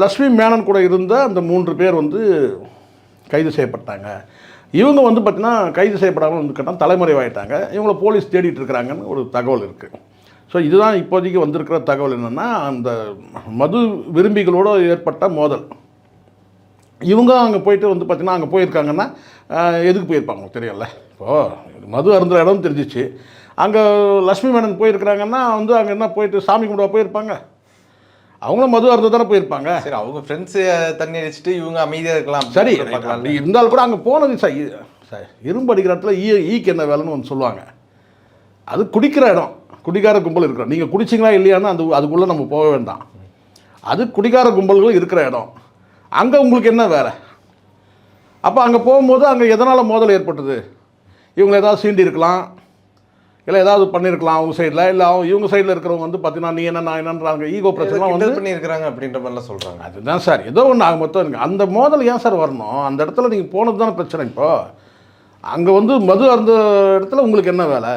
லக்ஷ்மி மேனன் கூட இருந்த அந்த 3 பேர் வந்து கைது செய்யப்பட்டாங்க. இவங்க வந்து பார்த்திங்கன்னா கைது செய்யப்படாமல் வந்து கேட்டால் தலைமறைவாயிட்டாங்க. இவங்களை போலீஸ் தேடிட்டு இருக்கிறாங்கன்னு ஒரு தகவல் இருக்குது. ஸோ இதுதான் இப்போதைக்கு வந்திருக்கிற தகவல். என்னென்னா அந்த மது விரும்பிகளோடு ஏற்பட்ட மோதல். இவங்க அங்கே போயிட்டு வந்து பார்த்திங்கன்னா அங்கே போயிருக்காங்கன்னா எதுக்கு போயிருப்பாங்க தெரியல. இப்போது மது அருந்துற இடம் தெரிஞ்சிச்சு. அங்கே லக்ஷ்மி மேனன் போயிருக்கிறாங்கன்னா வந்து அங்கே என்ன போயிட்டு சாமி கும்பிட போயிருப்பாங்க. அவங்களும் மது அருந்து தானே போயிருப்பாங்க. சரி, அவங்க ஃப்ரெண்ட்ஸு தண்ணி அடிச்சுட்டு இவங்க அமைதியாக இருக்கலாம். சரி, இருந்தாலும் கூட அங்கே போனது சார் இரும்பு அடிக்கிற இடத்துல ஈக்கு என்ன வேலைன்னு ஒன்று சொல்லுவாங்க. அது குடிக்கிற இடம், குடிகார கும்பல் இருக்கிற. நீங்கள் குடிச்சிங்களா இல்லையான்னு அதுக்குள்ளே நம்ம போக வேண்டாம். அது குடிகார கும்பல்கள் இருக்கிற இடம். அங்கே உங்களுக்கு என்ன வேலை? அப்போ அங்கே போகும்போது அங்கே எதனால் மோதல் ஏற்பட்டது? இவங்களை ஏதாவது சீண்டி இருக்கலாம், இல்லை ஏதாவது பண்ணியிருக்கலாம் அவங்க சைடில். இல்லை இவங்க சைடில் இருக்கிறவங்க வந்து பார்த்தீங்கன்னா நீ என்ன நான் என்னன்றாங்க, ஈகோ பிரச்சனை வந்து பண்ணியிருக்கிறாங்க அப்படின்ற மாதிரிலாம் சொல்கிறாங்க. அதுதான் சார் ஏதோ ஒன்று ஆக மொத்தம் இருக்குது. அந்த மோதல் ஏன் சார் வரணும்? அந்த இடத்துல நீங்கள் போனது தானே பிரச்சனை. இப்போது அங்கே வந்து மது அந்த இடத்துல உங்களுக்கு என்ன வேலை?